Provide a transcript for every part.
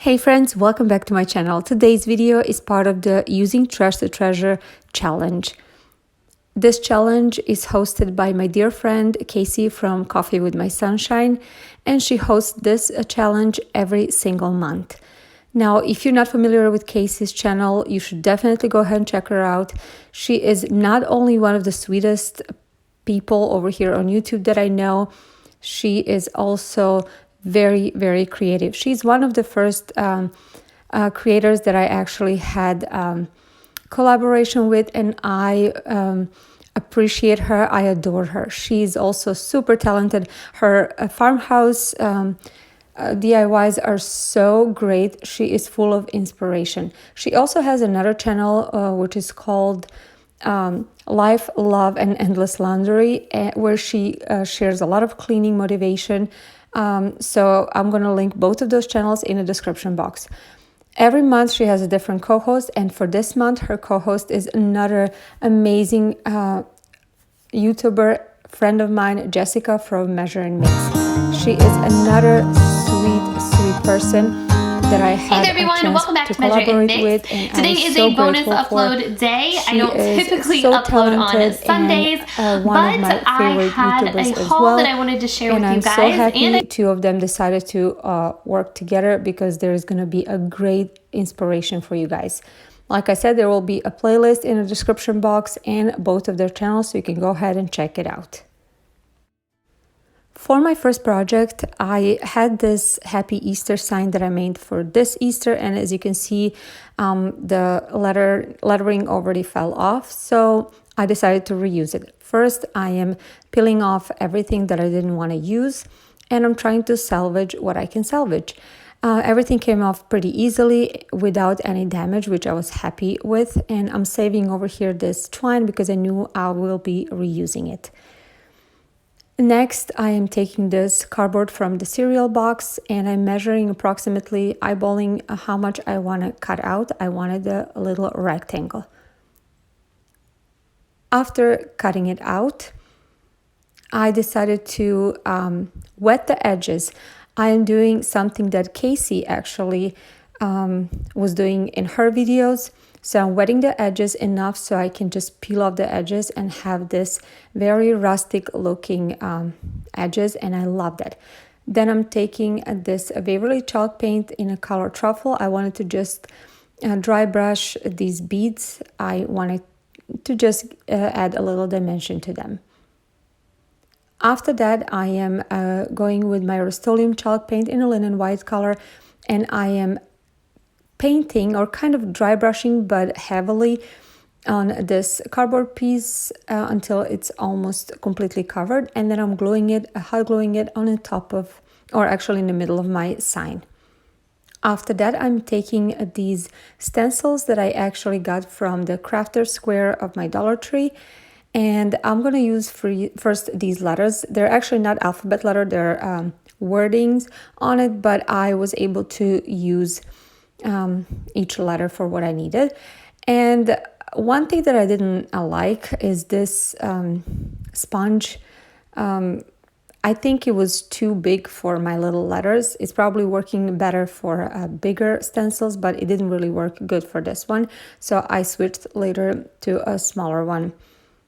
Hey friends, welcome back to my channel. Today's video is part of the Using Trash to Treasure challenge. This challenge is hosted by my dear friend Casey from Coffee with My Sunshine, and she hosts this challenge every single month. Now, if you're not familiar with Casey's channel, you should definitely go ahead and check her out. She is not only one of the sweetest people over here on YouTube that I know, she is also very, very creative. She's one of the first creators that I actually had collaboration with, and I appreciate her. I adore her. She's also super talented. Her farmhouse DIYs are so great. She is full of inspiration. She also has another channel which is called Life, Love, and Endless Laundry, where she shares a lot of cleaning motivation. So I'm going to link both of those channels in the description box. Every month she has a different co-host, and for this month her co-host is another amazing YouTuber friend of mine, Jessica from Measure and Mix. She is another sweet person that I had hey there everyone, a welcome back to to Measure and Mix. with, and today is a bonus upload day. I don't typically upload on Sundays, but I had a haul that I wanted to share with you guys. So happy two of them decided to work together because there is going to be a great inspiration for you guys. Like I said, there will be a playlist in the description box and both of their channels, so you can go ahead and check it out. For my first project, I had this Happy Easter sign that I made for this Easter, and as you can see, the lettering already fell off, so I decided to reuse it. First, I am peeling off everything that I didn't want to use, and I'm trying to salvage what I can salvage. Everything came off pretty easily without any damage, which I was happy with, and I'm saving over here this twine because I knew I will be reusing it. Next, I am taking this cardboard from the cereal box and I'm measuring approximately, eyeballing how much I want to cut out. I wanted a little rectangle. After cutting it out, I decided to wet the edges. I am doing something that Casey actually was doing in her videos. So I'm wetting the edges enough so I can just peel off the edges and have this very rustic looking edges, and I love that. Then I'm taking this Waverly chalk paint in a color truffle. I wanted to just dry brush these beads. I wanted to just add a little dimension to them. After that, I am going with my Rust-Oleum chalk paint in a linen white color, and I am painting or kind of dry brushing but heavily on this cardboard piece until it's almost completely covered, and then I'm gluing it, hot gluing it on the top of, or actually in the middle of my sign. After that, I'm taking these stencils that I actually got from the crafter square of my Dollar Tree, and I'm going to use first these letters. They're actually not alphabet letter, they're wordings on it, but I was able to use each letter for what I needed. And one thing that I didn't like is this sponge. I think it was too big for my little letters. It's probably working better for bigger stencils, but it didn't really work good for this one. So I switched later to a smaller one,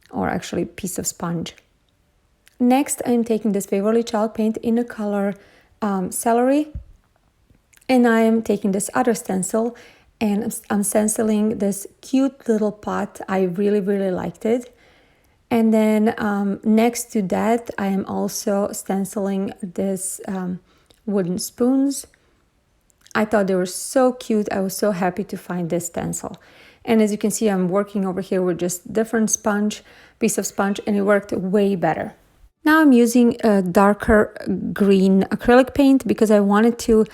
or actually piece of sponge. Next, I'm taking this Waverly chalk paint in the color Celery. And I am taking this other stencil and I'm stenciling this cute little pot. I really liked it. And then next to that, I am also stenciling this wooden spoons. I thought they were so cute. I was so happy to find this stencil. And as you can see, I'm working over here with just different piece of sponge, and it worked way better. Now I'm using a darker green acrylic paint because I wanted to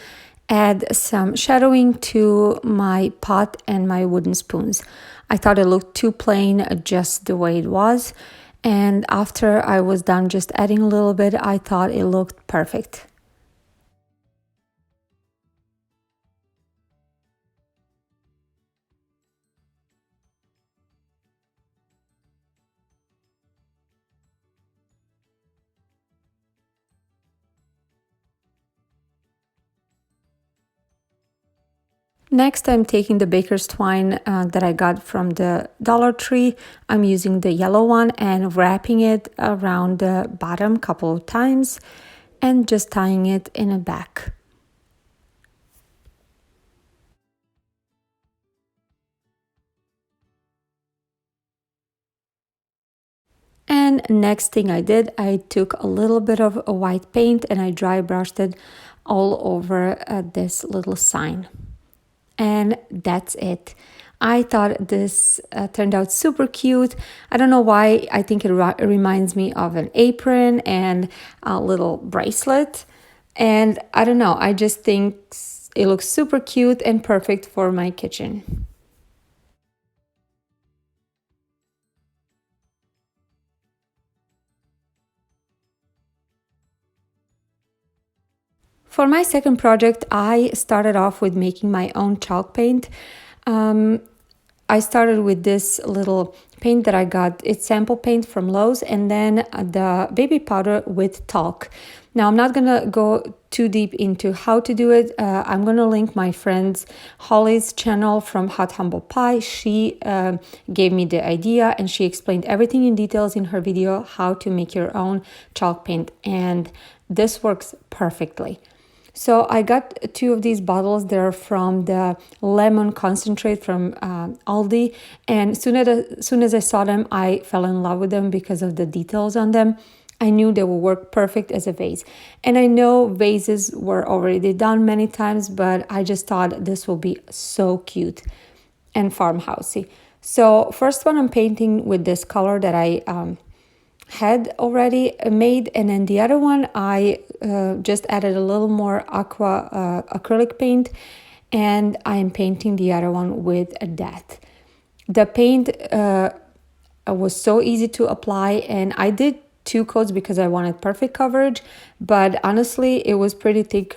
add some shadowing to my pot and my wooden spoons. I thought it looked too plain just the way it was, and after I was done just adding a little bit, I thought it looked perfect. Next, I'm taking the baker's twine that I got from the Dollar Tree. I'm using the yellow one and wrapping it around the bottom a couple of times and just tying it in a back. And next thing I did, I took a little bit of a white paint and I dry brushed it all over this little sign. And that's it. I thought this turned out super cute. I don't know why. I think it reminds me of an apron and a little bracelet. And I don't know. I just think it looks super cute and perfect for my kitchen. For my second project, I started off with making my own chalk paint. I started with this little paint that I got. It's sample paint from Lowe's, and then the baby powder with talc. Now, I'm not going to go too deep into how to do it. I'm going to link my friend's Holly's channel from Hot Humble Pie. She gave me the idea and she explained everything in details in her video, how to make your own chalk paint. And this works perfectly. So I got 2 of these bottles. They're from the lemon concentrate from Aldi. And soon as I saw them, I fell in love with them because of the details on them. I knew they would work perfect as a vase. And I know vases were already done many times, but I just thought this will be so cute and farmhousey. So first one I'm painting with this color that I had already made, and then the other one I just added a little more aqua acrylic paint, and I am painting the other one with that. The paint was so easy to apply, and I did 2 coats because I wanted perfect coverage, but honestly it was pretty thick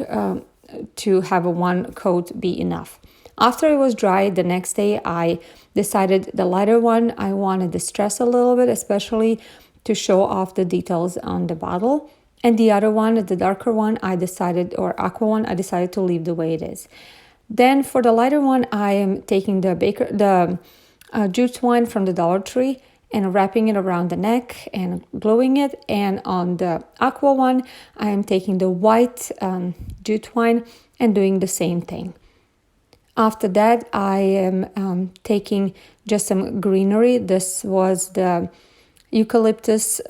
to have a 1 coat be enough. After it was dry, the next day I decided the lighter one I wanted to stress a little bit, especially to show off the details on the bottle. And the other one, the darker one, I decided to leave the way it is. Then for the lighter one, I am taking the jute twine from the Dollar Tree and wrapping it around the neck and gluing it. And on the aqua one, I am taking the white jute twine and doing the same thing. After that, I am taking just some greenery. This was the eucalyptus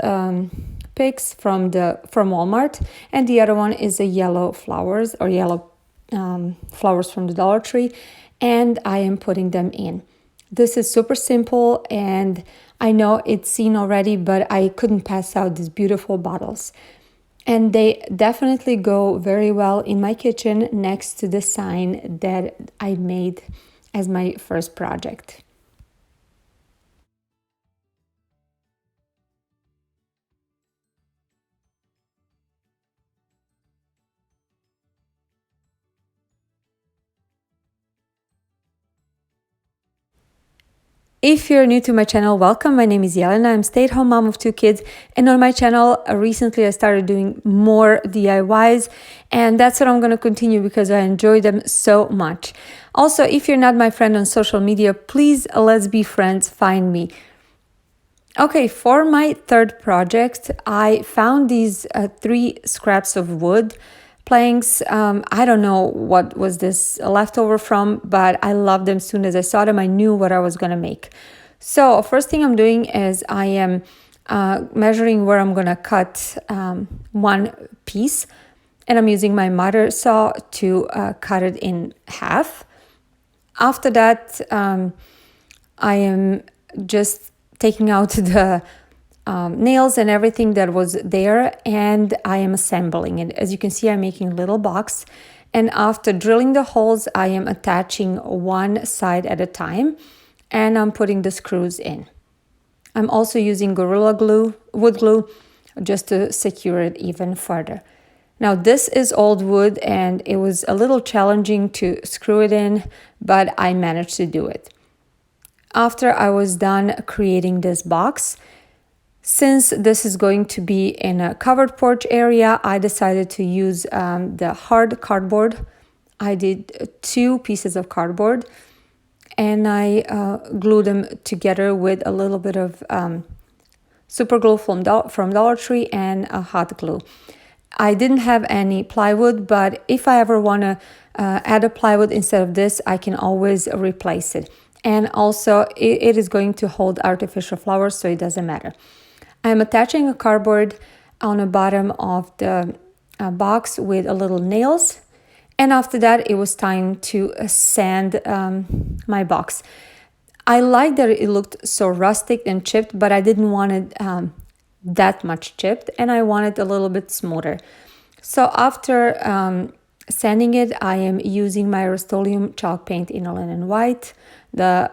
picks from Walmart, and the other one is the yellow flowers from the Dollar Tree, and I am putting them in. This is super simple, and I know it's seen already, but I couldn't pass out these beautiful bottles, and they definitely go very well in my kitchen next to the sign that I made as my first project. If you're new to my channel, welcome. My name is Jelena. I'm a stay-at-home mom of 2 kids. And on my channel, recently I started doing more DIYs. And that's what I'm going to continue because I enjoy them so much. Also, if you're not my friend on social media, please let's be friends. Find me. Okay, for my third project, I found these 3 scraps of wood planks. I don't know what was this leftover from, but I loved them. As soon as I saw them, I knew what I was going to make. So first thing I'm doing is I am measuring where I'm going to cut 1 piece, and I'm using my miter saw to cut it in half. After that, I am just taking out the nails and everything that was there, and I am assembling it. As you can see, I'm making a little box, and after drilling the holes, I am attaching 1 side at a time, and I'm putting the screws in. I'm also using Gorilla Glue, wood glue, just to secure it even further. Now this is old wood, and it was a little challenging to screw it in, but I managed to do it. After I was done creating this box, since this is going to be in a covered porch area, I decided to use the hard cardboard I did 2 pieces of cardboard and I glued them together with a little bit of super glue from Dollar Tree and a hot glue. I didn't have any plywood, but if I ever want to add a plywood instead of this, I can always replace it. And also it is going to hold artificial flowers, so it doesn't matter. I'm attaching a cardboard on the bottom of the box with a little nails. And after that, it was time to sand my box. I like that it looked so rustic and chipped, but I didn't want it that much chipped, and I wanted a little bit smoother. So after sanding it, I am using my Rust-Oleum chalk paint in linen white, the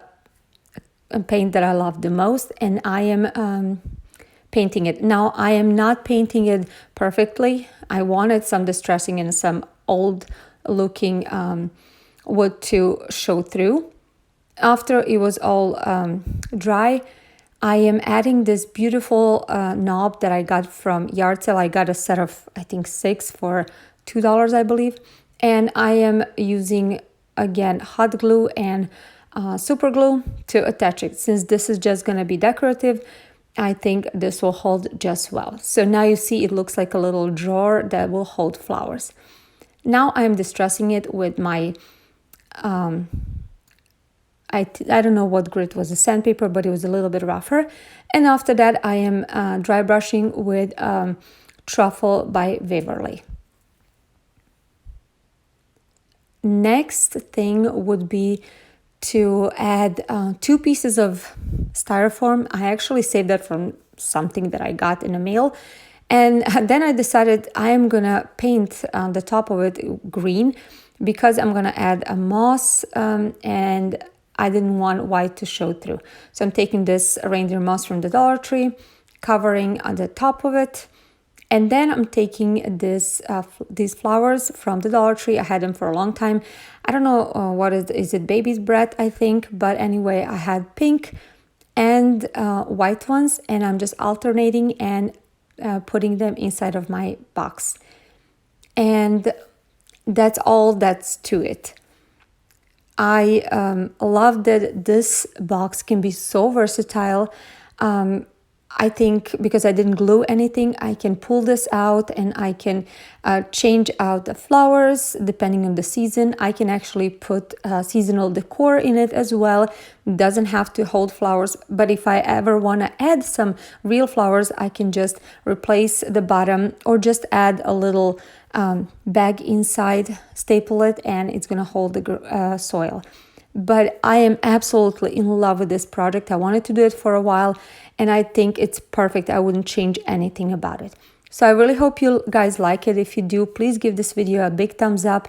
paint that I love the most, and I am painting it. Now, I am not painting it perfectly. I wanted some distressing and some old looking wood to show through. After it was all dry, I am adding this beautiful knob that I got from yard sale. I got a set of, I think, 6 for $2, I believe. And I am using, again, hot glue and super glue to attach it. Since this is just going to be decorative, I think this will hold just well. So now you see it looks like a little drawer that will hold flowers. Now I'm distressing it with my, I don't know what grit was, a sandpaper, but it was a little bit rougher. And after that, I am dry brushing with Truffle by Waverly. Next thing would be to add 2 pieces of styrofoam. I actually saved that from something that I got in the mail. And then I decided I am gonna paint the top of it green because I'm gonna add a moss and I didn't want white to show through. So I'm taking this reindeer moss from the Dollar Tree, covering on the top of it. And then I'm taking these flowers from the Dollar Tree. I had them for a long time. I don't know what is it, baby's breath, I think. But anyway, I had pink and white ones, and I'm just alternating and putting them inside of my box. And that's all that's to it. I love that this box can be so versatile. I think because I didn't glue anything, I can pull this out and I can change out the flowers depending on the season. I can actually put seasonal decor in it as well. It doesn't have to hold flowers, but if I ever want to add some real flowers, I can just replace the bottom or just add a little bag inside, staple it, and it's going to hold the soil. But I am absolutely in love with this project. I wanted to do it for a while, and I think it's perfect. I wouldn't change anything about it. So I really hope you guys like it. If you do, please give this video a big thumbs up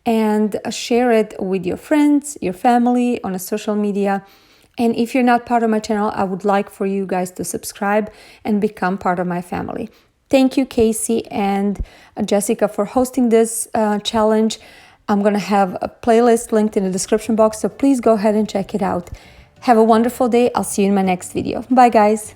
and share it with your friends, your family, on a social media. And if you're not part of my channel, I would like for you guys to subscribe and become part of my family. Thank you, Casey and Jessica, for hosting this challenge. I'm going to have a playlist linked in the description box, so please go ahead and check it out. Have a wonderful day. I'll see you in my next video. Bye, guys.